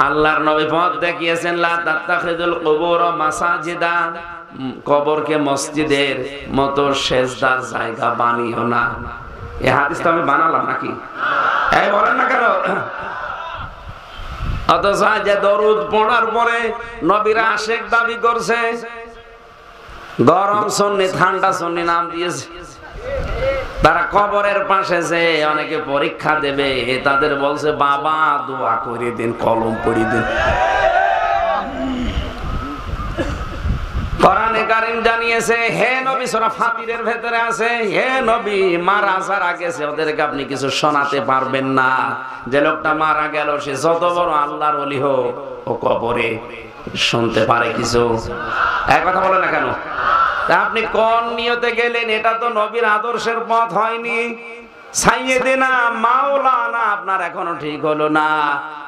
আল্লাহর নবী পথ দেখিয়েছেন, লা তাত্তাখিযুল কুবুর মাসাজিদা, কবরকে মসজিদের মতো সেজদার জায়গা বানিও না। এই হাদিস তো আমি বানালাম নাকি? এই বলেন না কেন? অথচ যে দরুদ পড়ার পরে নবীরা আশিক দাবি করছে, গরম সুন্নি ঠান্ডা সুন্নি নাম দিয়েছে। তারা কবরের পাশে যে অনেকে পরীক্ষা দেবে, তাদের বলছে বাবা দোয়া করে দিন, কলম পড়ি দিন। কোরআনে কারীম জানিয়েছে, হে নবী, সূরা ফাতিরের ভেতরে আছে, হে নবী মারা যারা গেছে ওদেরকে আপনি কিছু শোনাতে পারবেন না। যে লোকটা মারা গেল সে যত বড় আল্লাহর ওলি হোক, ও কবরে শুনতে পারে কিছু। এক কথা বলে না কেন? আপনি কোন নিয়তে গেলেন? এটা তো নবীর আদর্শের পথ হয়নি। সাইয়েদেনা মাওলানা আপনার এখনো ঠিক হলো না।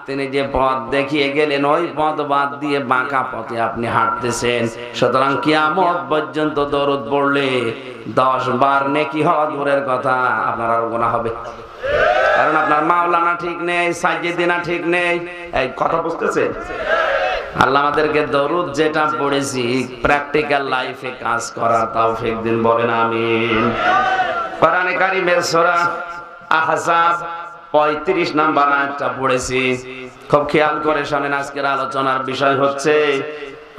তিনি যে পথ দেখিয়ে গেলেন ওই পথ বাদ দিয়ে বাঁকা পথে আপনি হাঁটতেছেন। সুতরাং কিয়ামত পর্যন্ত দরুদ পড়লে 10 বার নেকি হওয়া দূরের কথা, আপনার আর গুনাহ হবে। কারণ আপনার মাওলানা ঠিক নেই, সাইয়েদেনা ঠিক নেই। এই কথা বুঝতেছে? আল্লাহ আমাদেরকে দরুদ যেটা পড়েছি প্র্যাকটিক্যাল লাইফে কাজ করার তৌফিক দিন, বলেন আমিন। কোরআনে কারীমের সূরা আহজাব 35 নম্বর আয়াতটা পড়েছি, খুব খেয়াল করে শুনেন। আজকের আলোচনার বিষয় হচ্ছে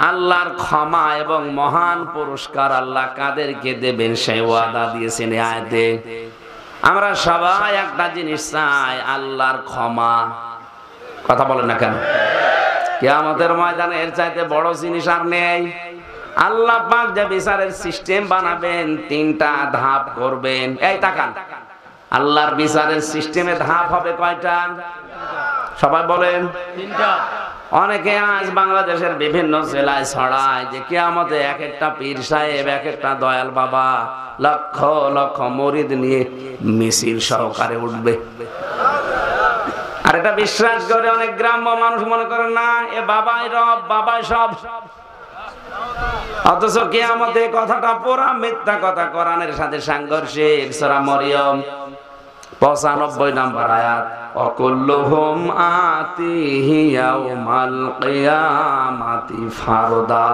আল্লাহর ক্ষমা এবং মহান পুরস্কার আল্লাহ কাদেরকে দেবেন সেই ওয়াদা দিয়েছেন এই আয়াতে। আমরা সবাই একটা জিনিস চাই, আল্লাহর ক্ষমা। কথা বলেন না কেন? কিয়ামতের ময়দানে এর চাইতে বড় জিনিস আর নেই। আল্লাহ পাক যে বিচারের সিস্টেম বানাবেন, তিনটা ধাপ করবেন। এই তাকান, আল্লাহর বিচারের সিস্টেমে ধাপ হবে কয়টা? সবাই বলেন। অনেকে আজ বাংলাদেশের বিভিন্ন জেলায় ছড়ায় যে কিয়ামতে এক একটা পীর সাহেব, এক একটা দয়াল বাবা লক্ষ লক্ষ মুরিদ নিয়ে মিছিল সহকারে উঠবে। আর এটা বিশ্বাস করে অনেক গ্রাম্য মানুষ মনে করে না, এ বাবাই রব, বাবাই সব। অথচ কিয়ামতে কথাটা পুরা মিথ্যা কথা, কোরআনের সাথে সাংঘর্ষিক। সূরা মরিয়ম 95 নম্বর আয়াত, অকুল্লুহুম আতিহি ইয়াউমাল কিয়ামাতি ফারদা।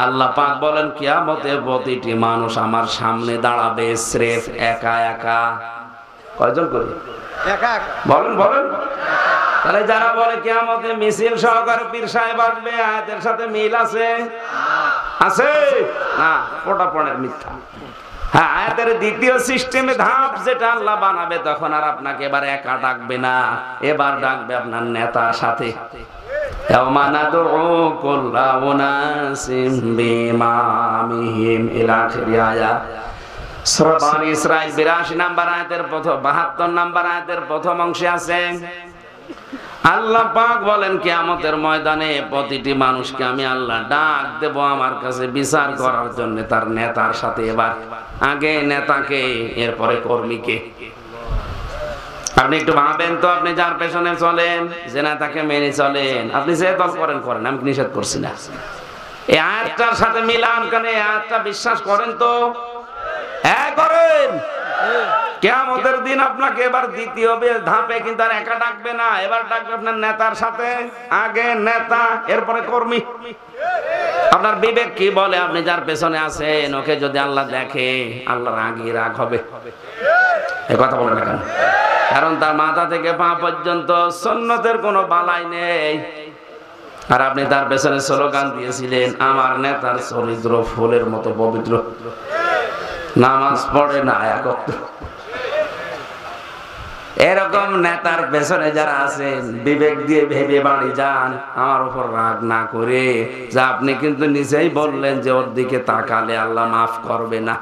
আল্লাহ পাক বলেন কিয়ামতে প্রতিটি মানুষ আমার সামনে দাঁড়াবে স্রেফ একা একা। কয়জন করে? একা বলেন বলেন। তাহলে যারা বলে কিয়ামতে মিছিল সহকারে পীর সাহেব আসবে, আয়াতের সাথে মিল আছে? আছে না, পোটা পড়ের মিথ্যা। হ্যাঁ, আয়াতের দ্বিতীয় সিস্টেমে ধাপ যেটা আল্লাহ বানাবে, তখন আর আপনাকে এবার একা ডাকবে না, এবার ডাকবে আপনার নেতার সাথে। ইয়াওমা নাদউ কুল্লা উনাসিম বিমামিহিম ইলা আখিরি আয়াত। সূরা বনী ইসরাঈল 82 নম্বর আয়াতের প্রথম 72 নম্বর আয়াতের প্রথম অংশে আছে আল্লাহ পাক বলেন কিয়ামতের ময়দানে প্রতিটি মানুষকে আমি আল্লাহ ডাক দেব আমার কাছে বিচার করার জন্য তার নেতার সাথে। এবার আগে নেতাকে, এরপরে কর্মীকে। আপনি একটু ভাবেন তো, আপনি যার পেছনে চলেন, যে নেতাকে মেনে চলেন, আপনি যে দল করেন করেন, আমি নিষেধ করছি না। এই আয়াতটার সাথে মিলান কেন? এই আয়াতটা বিশ্বাস করেন তো? হ্যাঁ করেন। কিয়ামতের দিন আপনাকে এবার দ্বিতীয় ধাপে কিন্তু আর একা ডাকবে না, এবার ডাকবে আপনার নেতার সাথে। আগে নেতা, এরপরে কর্মী। আপনার বিবেক কি বলে? আপনি যার পেছনে আছেন, ওকে যদি আল্লাহ দেখে, আল্লাহর আগে রাগ হবে। এ কথা বলে না কেন? কারণ তার মাথা থেকে পা পর্যন্ত সুন্নতের কোনো বালাই নেই। আর আপনি তার পেছনে স্লোগান দিয়েছিলেন, আমার নেতার চরিত্র ফুলের মতো পবিত্র, নামাজ পড়ে না এক ওয়াক্ত। এরকম নেতার পেছনে যারা আছেন, বিবেক দিয়ে ভেবে বাড়ি যান, আমার উপর রাগ না করে। যা আপনি কিন্তু নিজেই বললেন যে ওর দিকে তাকালে আল্লাহ মাফ করবে না,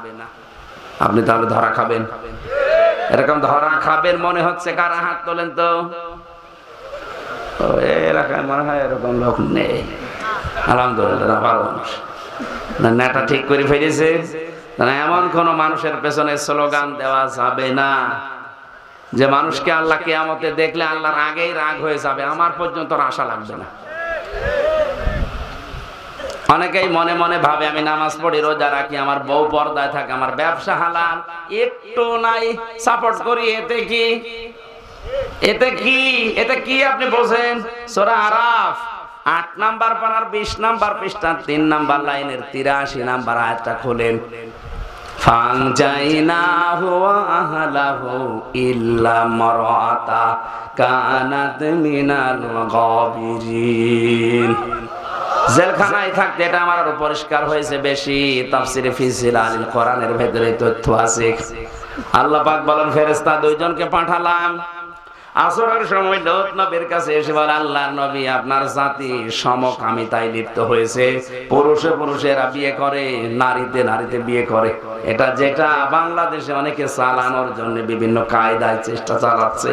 আপনি তাহলে ধরা খাবেন। এরকম ধরা খাবেন মনে হচ্ছে কারা? হাত তোলেন তো। এলাকায় মনে হয় এরকম লোক নেই, আলহামদুলিল্লাহ, ভালো মানুষ। নেতা ঠিক করে ফেলেছে। এমন কোন মানুষের পেছনে স্লোগান দেওয়া যাবে না যে মানুষকে আল্লাহ কিয়ামতে দেখলে আল্লাহর আগেই রাগ হয়ে যাবে, আমার পর্যন্ত আশা লাগবে না। অনেকেই মনে মনে ভাবে আমি নামাজ পড়ি, রোজা রাখি, আমার বউ পর্দায় থাকে, আমার ব্যবসা হালাল, একটু নাই সাপোর্ট করি, এতে কি? এতে কি? এতে কি আপনি বোঝেন? সূরা আরাফ 8 নাম্বার পারার 20 নাম্বার পৃষ্ঠা 3 নাম্বার লাইনের 83 নাম্বার আয়াতটা খোলেন। ফাংজাইনাহু ওয়া আহলাহু ইল্লা মারআতা কানাত মিনাল গাবিরিন। জেলখানায় থাকতে এটা আমার আরো পরিষ্কার হয়েছে বেশি। তাফসিরে ফি জিলালিল কোরআনের ভেতরে তথ্য আছে। আল্লাহ পাক বলেন ফেরেশতা দুইজনকে পাঠালাম। আসরের সময় লোক নবীর কাছে এসে বলে, আল্লাহর নবী, আপনার জাতি সমকামিতায় লিপ্ত হয়েছে। পুরুষে পুরুষেরা বিয়ে করে, নারীতে নারীতে বিয়ে করে। এটা যেটা বাংলাদেশে অনেকে চালানোর জন্য বিভিন্ন কায়দায় চেষ্টা চালাচ্ছে।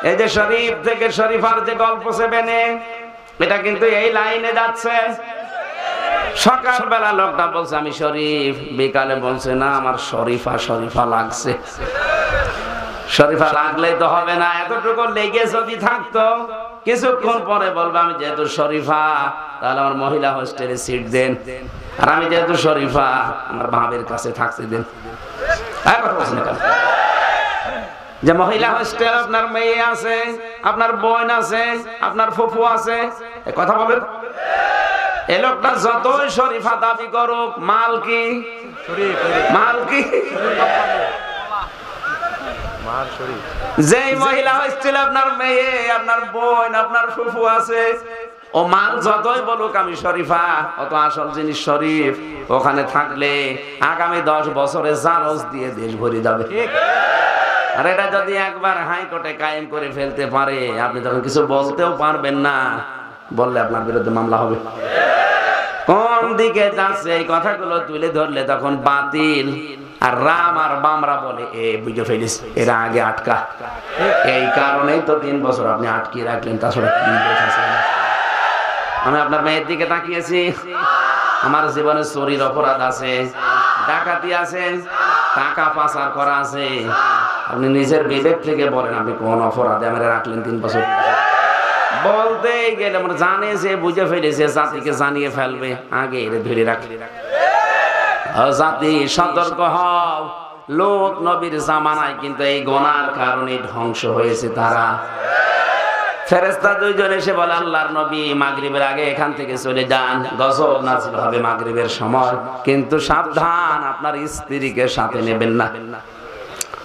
এই যে শরীফ থেকে শরীফার যে গল্প সেবেনে, এটা কিন্তু এই লাইনে যাচ্ছে। সকালবেলা লোকটা বলছে আমি শরীফ, বিকালে বলছে না আমার শরীফা শরীফা লাগছে। শরীফা লাগলেই তো হবে না, এতটুকু লেগে যদি থাকতো, কিছুক্ষণ পরে বলবে আমি যেহেতু শরীফা, তাহলে আমার মহিলা হোস্টেলে সিট দেন, আর আমি যেহেতু শরীফা, আমার ভাবের কাছে থাকতে দেন। যে মহিলা হোস্টেল, আপনার মেয়ে আছে, আপনার বোন আছে, আপনার ফুফু আছে, কথা বলেন। এ লোকটা যতই শরীফা দাবি করুক, মাল কি? মাল কি? যেই মহিলা হোস্টেলে আপনার মেয়ে, আপনার বোন, আপনার ফুফু আছে, ও মাল যতই বলুক আমি শরীফা, অত আসল জিনিস শরীফ ওখানে থাকলে আগামী 10 বছরে জারজ দিয়ে দেশ ভরে যাবে। আর এটা যদি একবার হাইকোর্টে কায়েম করে ফেলতে পারে, আপনি তখন কিছু বলতেও পারবেন না, বললে আপনার বিরুদ্ধে মামলা হবে। কোন দিকে যাচ্ছে এই কথাগুলো তুলে ধরলে তখন বাতিল আর রাম আর বামরা বলে এ বুঝে ফেলিস, এরা আগে আটকা। এই কারণেই তো 3 বছর আপনি আটকিয়ে রাখলেন। তাছাড়া কি বোঝাচ্ছেন? আমি আপনার মেয়ের দিকে তাকিয়েছি, আমার জীবনে চুরির অপরাধ আছে, ডাকাতি আছে, টাকা পাচার করা আছে। আপনি নিজের বিবেক থেকে বলেন আপনি কোন অপরাধে আমরা রাখলেন 3 বছর? বলতে গেলে আমরা জানে যে বুঝে ফেলেছে, জাতিকে জানিয়ে ফেলবে, আগে এর ধরে রাখলে। জাতি সতর্ক হও, লোক নবীর জামানায় কিন্তু এই গুনার কারণে ধ্বংস হয়েছে তারা। ফেরেশতা 2 জন এসে বলে আল্লাহর নবী মাগরিবের আগে এখান থেকে চলে যান, গজব নাযিল হবে মাগরিবের সময়, কিন্তু সাবধান আপনার স্ত্রীকে সাথে নেবেন না।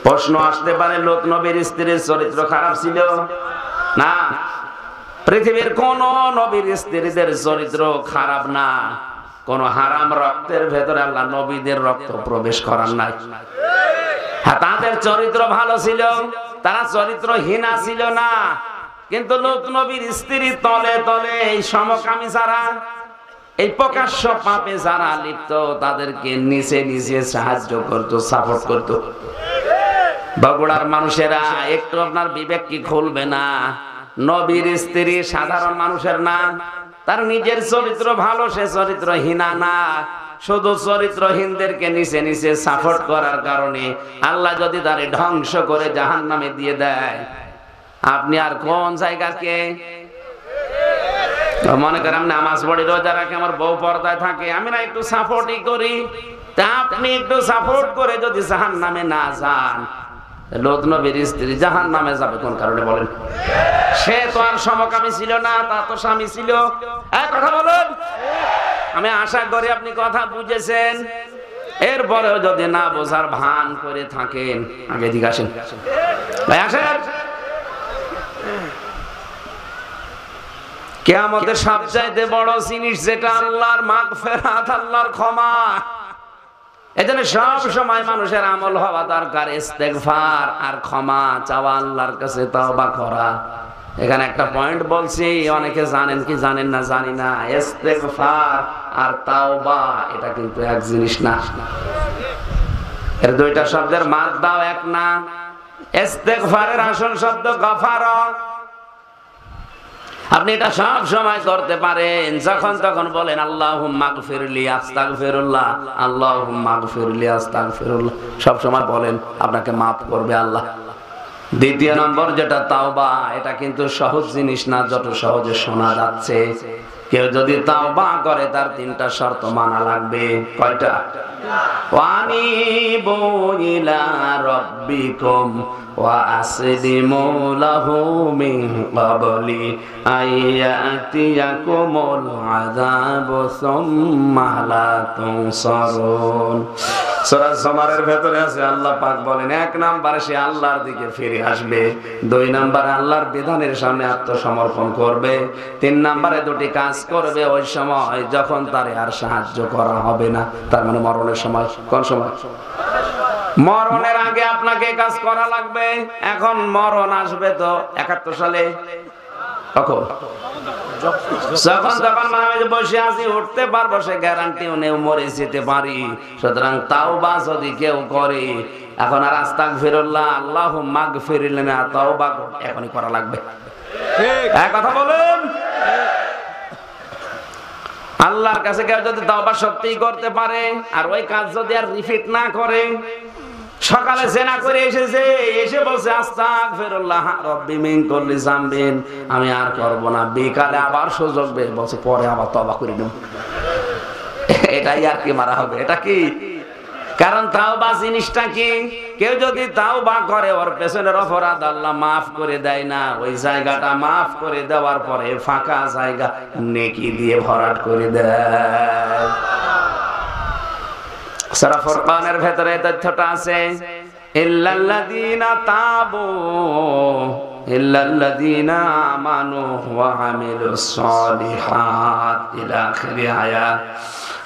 প্রশ্ন আসতে পারে লোক নবীর স্ত্রীর চরিত্র খারাপ ছিল না? পৃথিবীর কোন নবীর স্ত্রীদের চরিত্র খারাপ না। কোন হারাম রক্তের ভেতরে আল্লাহ নবীদের রক্ত প্রবেশ করার নাই। হ্যাঁ, তাদের চরিত্র ভালো ছিল, তারা চরিত্রহীনা ছিল না। কিন্তু লোক নবীর স্ত্রী তলে তলে এই সমকামী যারা, এই প্রকাশ্য পাপে যারা লিপ্ত, তাদেরকে নিচে নিচে সাহায্য করত, সাপোর্ট করত। বগুড়ার মানুষেরা একটু আপনার বিবেক কি খুলবে না? নবীর স্ত্রী সাধারণ মানুষের না, তার নিজের চরিত্র ভালো, সে চরিত্রহীনা না। শুধু চরিত্রহীনদেরকে নিচে নিচে সাপোর্ট করার কারণে আল্লাহ যদি তারে ধ্বংস করে জাহান্নামে দিয়ে দেয়, আপনি আর কোন জায়গাকে? মনে করেন নামাজ পড়ি, রোজা রাখি, আমার বউ পর্দায় থাকে, আমি না একটু সাপোর্টই করি, তা আপনি একটু সাপোর্ট করে যদি জাহান্নামে না যান, লোক নবীর স্ত্রী জাহান্নামে যাবে কোন কারণে বলেন? সে তো আর সমকামী ছিল না, তার তো স্বামী ছিল। এক কথা বলুন, আমি আশা করি আপনি কথা বুঝেছেন। এরপরেও যদি না বোঝার ভান করে থাকেন, আগে দিকে আসেন, ভাই আসেন। কিয়ামতের সবচাইতে বড় জিনিস যেটা আল্লাহর মাগফিরাত, আল্লাহর ক্ষমা। এজন্য সব সময় মানুষের আমল হওয়া দরকার ইস্তেগফার আর ক্ষমা চাওয়া, আল্লাহর কাছে তওবা করা। এখানে একটা পয়েন্ট বলছি, অনেকে জানেন কি জানেন না জানি না, ইস্তেগফার আর তাওবা এটা কিন্তু এক জিনিস না। এর 2টা শব্দের মাদ্দাও এক না। ইস্তেগফারের আসল শব্দ গাফারা। আপনি এটা সব সময় করতে পারেন, যখন তখন বলেন আল্লাহুম্মা গফিরলি আস্তাগফিরুল্লাহ, আল্লাহুম্মা গফিরলি আস্তাগফিরুল্লাহ, সব সময় বলেন, আপনাকে মাফ করবে আল্লাহ। 2 নম্বর যেটা তাওবা, এটা কিন্তু সহজ জিনিস না যত সহজে শোনা যাচ্ছে। কেউ যদি তাওবা করে তার 3টা শর্ত মানা লাগবে। কয়টা? ওয়ানিবু ইলা রাব্বিকুম ওয়া আসলিমু লাহু মিন ক্বাবলি আইয়াতিয়াকুমুল আযাবু সুম্মা লা তুনসারুন। সূরা জুমারের ভেতরে আছে, আল্লাহ পাক বলেন 1 নম্বরে সে আল্লাহর দিকে ফিরে আসবে, 2 নম্বরে আল্লাহর বিধানের সামনে আত্মসমর্পণ করবে, 3 নম্বরে 2টি কাজ করবে ওই সময় যখন তারে আর সাহায্য করা হবে না। তার মানে মরণের সময়। কোন সময়? মরণের আগে আপনাকে কাজ করা লাগবে। এখন মরণ আসবে তো 71 সালে, কখন? যখন তখন আমি বসে আছি, উঠতে পারবো সে গ্যারান্টিও নেই, মরে যেতে পারি। সুতরাং তাওবা যদি কেউ করে, এখন আর আস্তাগফিরুল্লাহ আল্লাহুম্মা গফিরলি না, তাওবা এখনই করা লাগবে। এক কথা বলুন, আল্লাহর কাছে কেউ যদি তাওবা সত্যিই করতে পারে, আর ওই কাজ যদি আর রিপিট না করে, সকালে জেনা করে এসেছে, এসে বলছে আস্তাগফিরুল্লাহ রাব্বি মিন কুল্লি যামবিন, আমি আর করব না, বিকালে আবার সুযোগ পেয়ে বলছে পরে আবার তওবা করে নেব, এটাই আর কি মারা হবে? এটা কি? কারণ তাওবা জিনিসটা কি? কেউ যদি তাওবা করে, ওর পেছনের অপরাধ আল্লাহ মাফ করে দেয় না, ওই জায়গাটা মাফ করে দেওয়ার পরে ফাঁকা জায়গা নেকি দিয়ে ভরাট করে দেয়। সূরা ফুরকানের ভেতরে তথ্যটা আছে, ইল্লাল্লাযীনা তাবু ইল্লাল্লাযীনা আমানু ওয়া আমিলুস সালিহাত ইলা আখিরি আয়াত।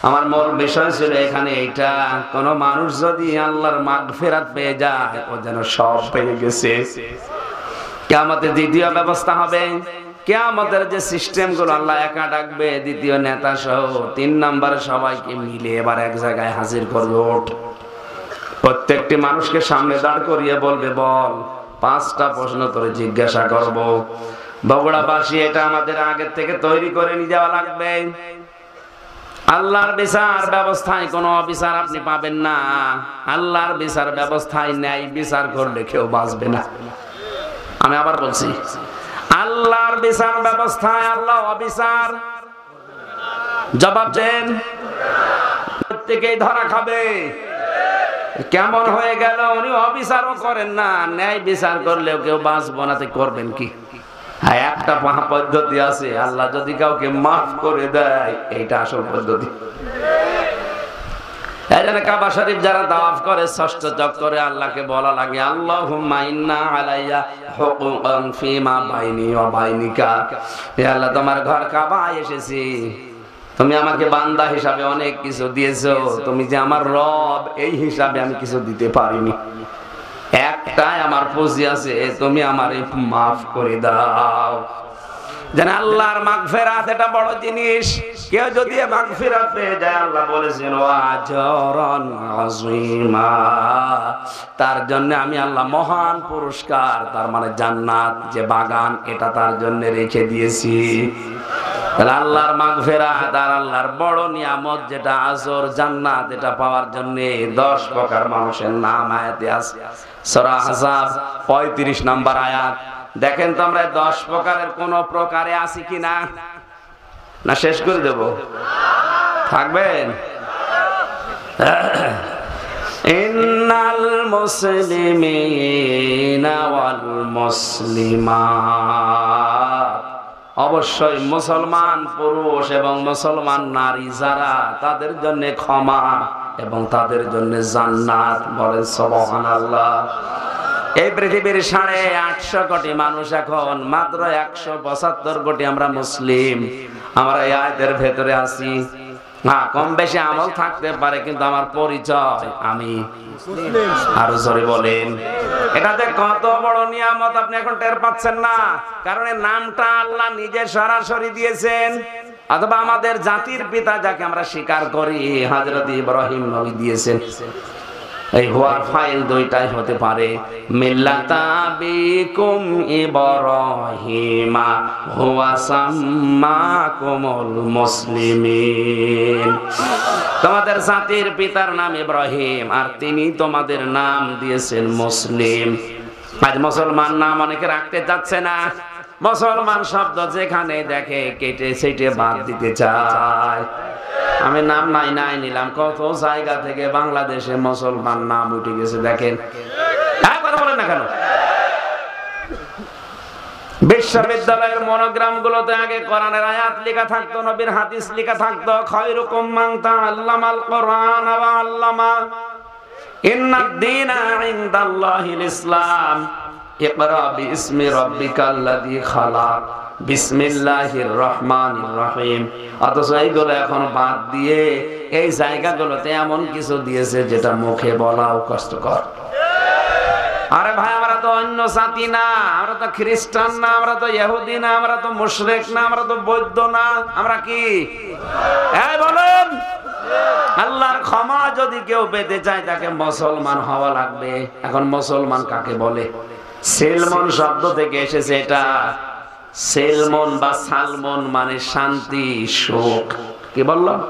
আমার মূল বিষয় ছিল এখানে এইটা, কোন মানুষ যদি আল্লাহর মাগফিরাত পেয়ে যায় ও যেন সব পেয়ে গেছে। কিয়ামতের দ্বিতীয় ব্যবস্থা হবে, কিয়ামতের যে সিস্টেম গুলো আল্লাহ একা ডাকবে, দ্বিতীয় নেতা সহ 3 নাম্বার সবাইকে মিলে এবার এক জায়গায় হাজির করবে। ওঠ, প্রত্যেকটি মানুষকে সামনে দাঁড় করিয়ে বলবে, বল 5টা প্রশ্ন তোরে জিজ্ঞাসা করব। বগুড়াবাসী, এটা আমাদের আগের থেকে তৈরি করে নিয়ে যাওয়া লাগবে। আল্লাহর বিচার ব্যবস্থায় কোনো অবিচার আপনি পাবেন না। আল্লাহর বিচার ব্যবস্থায় ন্যায় বিচার করলে কেউ বাঁচবে না। আমি আবার বলছি, আল্লাহর বিচার ব্যবস্থায় আল্লাহ অবিচার জবাব দেন, প্রত্যেকেই ধরা খাবে। কেমন হয়ে গেল, উনি অবিচারও করেন না, ন্যায় বিচার করলেও কেউ বাঁচবো না, করবেন কি? হ্যাঁ, একটা পদ্ধতি আছে, আল্লাহ যদি কাউকে মাফ করে দেয়, এইটা আসল পদ্ধতি। কাবা শরীফ যারা তাওয়াফ করে, ষষ্ঠ চক্করে আল্লাহকে বলা লাগে, আল্লাহুম্মা ইন্না আলাইয়া হুকুকান ফীমা বাইনি ওয়া বাইনিকা। হে আল্লাহ, তোমার ঘর কাবায় এসেছি, তুমি আমাকে বান্দা হিসাবে অনেক কিছু দিয়েছো, তুমি যে আমার রব এই হিসাবে আমি কিছু দিতে পারিনি। একটাই আমার পুঁজি আছে, তুমি আমারে মাফ করে দাও। যেন আল্লাহর মাগফিরাত এটা বড় জিনিস। কেউ যদি মাগফিরাত পেয়ে যায়, আল্লাহ বলেছেন আজরান আযীমা, তার জন্য আমি আল্লাহ মহান পুরস্কার, তার মানে জান্নাত যে বাগান, এটা তার জন্য রেখে দিয়েছি। তাহলে আল্লাহর মাগফিরাত আর আল্লাহর বড় নিয়ামত যেটা আজর জান্নাত, এটা পাওয়ার জন্য 10 প্রকার মানুষের নাম আয়াতে আছে। সূরা আহজাব 35 নম্বর আয়াত। দেখেন তো আমরা 10 প্রকারের কোন প্রকারে আছি কিনা, না শেষ করে দেব? থাকবেন? ইন্নাল মুসলিমিনা ওয়াল মুসলিমাত, অবশ্যই মুসলমান পুরুষ এবং মুসলমান নারী যারা, তাদের জন্য ক্ষমা এবং তাদের জন্য জান্নাত। বলেন সুবহানাল্লাহ। এই পৃথিবীর 850 কোটি মানুষ, এখন মাত্র 175 কোটি আমরা মুসলিম। আমরা এই আয়াতের ভেতরে আছি। হ্যাঁ, কম বেশি আমল থাকতে পারে, কিন্তু আমার পরিচয় আমি মুসলিম। আরো জোরে বলেন। এটাতে কত বড় নিয়ামত আপনি এখন টের পাচ্ছেন না, কারণ এই নামটা আল্লাহ নিজে সরাসরি দিয়েছেন, অথবা আমাদের জাতির পিতা যাকে আমরা স্বীকার করি, হযরত ইব্রাহিম নবী দিয়েছেন। এই হুয়ার ফাইল দুইটাই হতে পারে, মিল্লাতা বিকুম ইব্রাহিমা হুয়া সাম্মাকুমুল মুসলিমিন। তোমাদের জাতির পিতার নাম ইব্রাহিম, আর তিনি তোমাদের নাম দিয়েছেন মুসলিম। আজ মুসলমান নাম অনেকে রাখতে চাচ্ছে না। মুসলমান শব্দ যেখানে দেখে কেটে সেটে বাদ দিতে চায়। আমি নাম নাই নিলাম, কত জায়গা থেকে বাংলাদেশে মুসলমান নাম উঠে গেছে। দেখেন, কথা বলেন না কেন? বিশ্ববিদ্যালয়ের মনোগ্রাম গুলোতে আগে কোরআনের আয়াত লেখা থাকতো, নবীর হাদিস লেখা থাকতো, খায়রুকুম মান তাআল্লামাল কোরআন ওয়া আল্লামা, ইন্নাদ দীনা ইনদাল্লাহিল ইসলাম, ইকরা বিইসমি রাব্বিকাল্লাযী খালাক, বিসমিল্লাহির রহমানির রহিম। অথচ এইগুলো এখন বাদ দিয়ে এই জায়গাগুলোতে এমন কিছু দিয়েছে যেটা মুখে বলাও কষ্টকর। আরে ভাই, আমরা তো অন্য জাতি না, আমরা তো খ্রিস্টান না, আমরা তো ইহুদি না, আমরা তো মুশরিক না, আমরা তো বৌদ্ধ না, আমরা কি? এই বলেন, আল্লাহর ক্ষমা যদি কেউ পেতে চায়, তাকে মুসলমান হওয়া লাগবে। এখন মুসলমান কাকে বলে? সেলমন শব্দ থেকে এসেছে এটা। সেলমন বা সালমন মানে শান্তি, সুখ। কি বললাম?